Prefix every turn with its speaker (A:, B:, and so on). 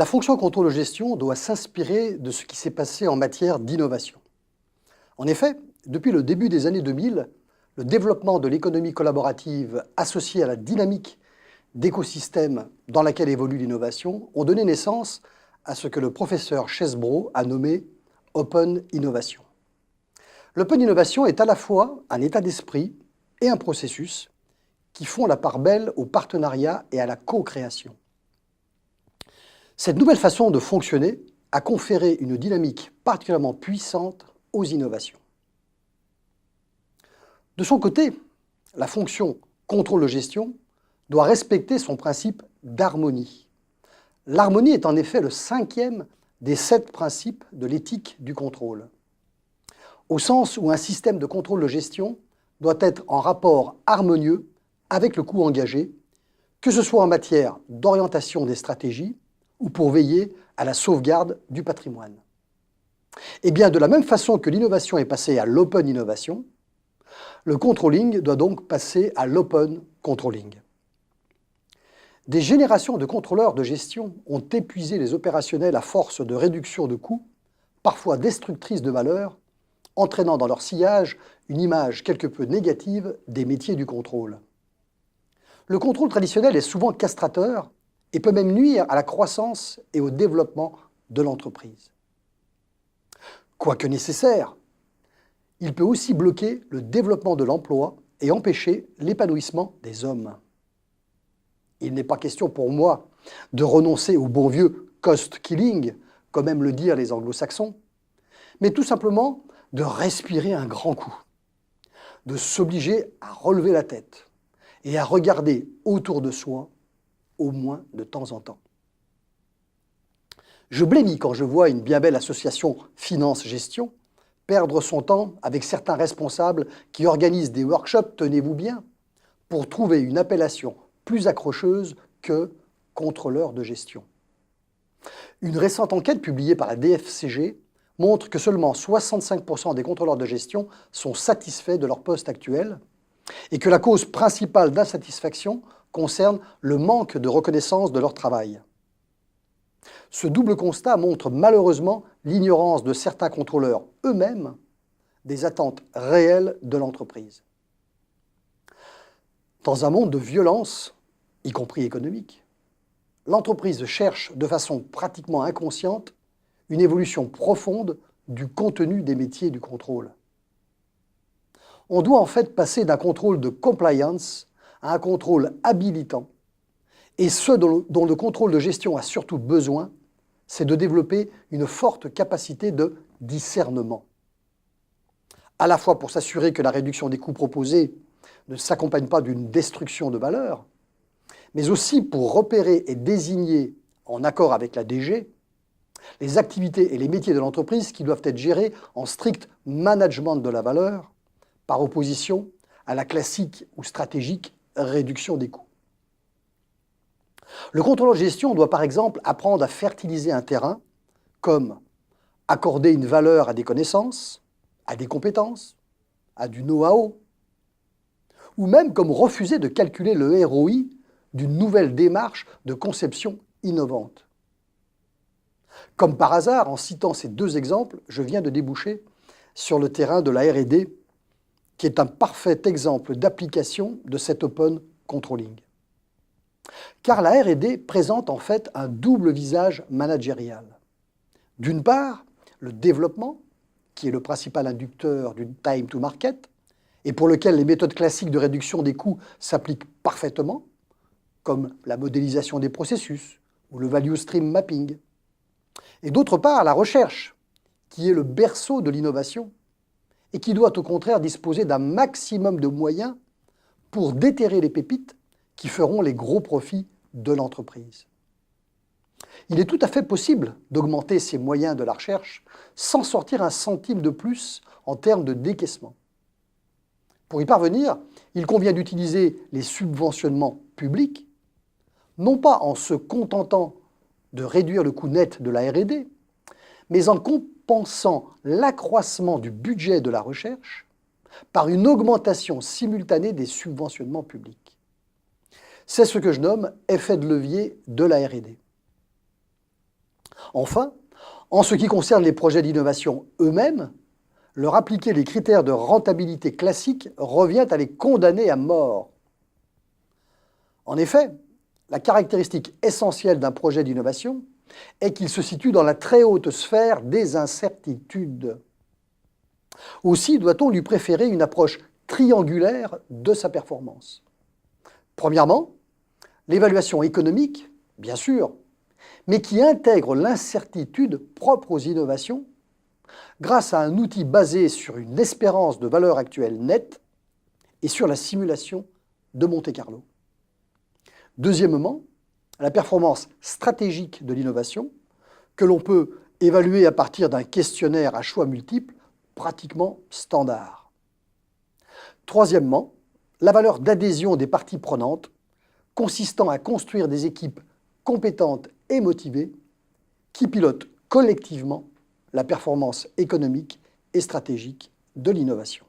A: La fonction contrôle-gestion doit s'inspirer de ce qui s'est passé en matière d'innovation. En effet, depuis le début des années 2000, le développement de l'économie collaborative associé à la dynamique d'écosystèmes dans laquelle évolue l'innovation ont donné naissance à ce que le professeur Chesbrough a nommé Open Innovation. L'Open Innovation est à la fois un état d'esprit et un processus qui font la part belle au partenariat et à la co-création. Cette nouvelle façon de fonctionner a conféré une dynamique particulièrement puissante aux innovations. De son côté, la fonction contrôle de gestion doit respecter son principe d'harmonie. L'harmonie est en effet le 5e des 7 principes de l'éthique du contrôle, au sens où un système de contrôle de gestion doit être en rapport harmonieux avec le coût engagé, que ce soit en matière d'orientation des stratégies ou pour veiller à la sauvegarde du patrimoine. Et bien, de la même façon que l'innovation est passée à l'open innovation, le controlling doit donc passer à l'open controlling. Des générations de contrôleurs de gestion ont épuisé les opérationnels à force de réduction de coûts, parfois destructrices de valeur, entraînant dans leur sillage une image quelque peu négative des métiers du contrôle. Le contrôle traditionnel est souvent castrateur et peut même nuire à la croissance et au développement de l'entreprise. Quoique nécessaire, il peut aussi bloquer le développement de l'emploi et empêcher l'épanouissement des hommes. Il n'est pas question pour moi de renoncer au bon vieux cost killing, comme aiment le dire les anglo-saxons, mais tout simplement de respirer un grand coup, de s'obliger à relever la tête et à regarder autour de soi au moins de temps en temps. Je blêmis quand je vois une bien belle association finance-gestion perdre son temps avec certains responsables qui organisent des workshops, tenez-vous bien, pour trouver une appellation plus accrocheuse que contrôleur de gestion. Une récente enquête publiée par la DFCG montre que seulement 65% des contrôleurs de gestion sont satisfaits de leur poste actuel et que la cause principale d'insatisfaction concerne le manque de reconnaissance de leur travail. Ce double constat montre malheureusement l'ignorance de certains contrôleurs eux-mêmes des attentes réelles de l'entreprise. Dans un monde de violence, y compris économique, l'entreprise cherche de façon pratiquement inconsciente une évolution profonde du contenu des métiers du contrôle. On doit en fait passer d'un contrôle de compliance à un contrôle habilitant, et ce dont le contrôle de gestion a surtout besoin, c'est de développer une forte capacité de discernement. À la fois pour s'assurer que la réduction des coûts proposés ne s'accompagne pas d'une destruction de valeur, mais aussi pour repérer et désigner, en accord avec la DG, les activités et les métiers de l'entreprise qui doivent être gérés en strict management de la valeur, par opposition à la classique ou stratégique réduction des coûts. Le contrôleur de gestion doit par exemple apprendre à fertiliser un terrain, comme accorder une valeur à des connaissances, à des compétences, à du know-how, ou même comme refuser de calculer le ROI d'une nouvelle démarche de conception innovante. Comme par hasard, en citant ces 2 exemples, je viens de déboucher sur le terrain de la R&D, qui est un parfait exemple d'application de cet open controlling. Car la R&D présente en fait un double visage managérial. D'une part, le développement, qui est le principal inducteur du time to market, et pour lequel les méthodes classiques de réduction des coûts s'appliquent parfaitement, comme la modélisation des processus ou le value stream mapping. Et d'autre part, la recherche, qui est le berceau de l'innovation, et qui doit au contraire disposer d'un maximum de moyens pour déterrer les pépites qui feront les gros profits de l'entreprise. Il est tout à fait possible d'augmenter ces moyens de la recherche sans sortir un centime de plus en termes de décaissement. Pour y parvenir, il convient d'utiliser les subventionnements publics, non pas en se contentant de réduire le coût net de la R&D, mais en compensant l'accroissement du budget de la recherche par une augmentation simultanée des subventionnements publics. C'est ce que je nomme effet de levier de la R&D. Enfin, en ce qui concerne les projets d'innovation eux-mêmes, leur appliquer les critères de rentabilité classiques revient à les condamner à mort. En effet, la caractéristique essentielle d'un projet d'innovation est qu'il se situe dans la très haute sphère des incertitudes. Aussi doit-on lui préférer une approche triangulaire de sa performance. Premièrement, l'évaluation économique, bien sûr, mais qui intègre l'incertitude propre aux innovations grâce à un outil basé sur une espérance de valeur actuelle nette et sur la simulation de Monte-Carlo. Deuxièmement, la performance stratégique de l'innovation, que l'on peut évaluer à partir d'un questionnaire à choix multiples pratiquement standard. Troisièmement, la valeur d'adhésion des parties prenantes, consistant à construire des équipes compétentes et motivées qui pilotent collectivement la performance économique et stratégique de l'innovation.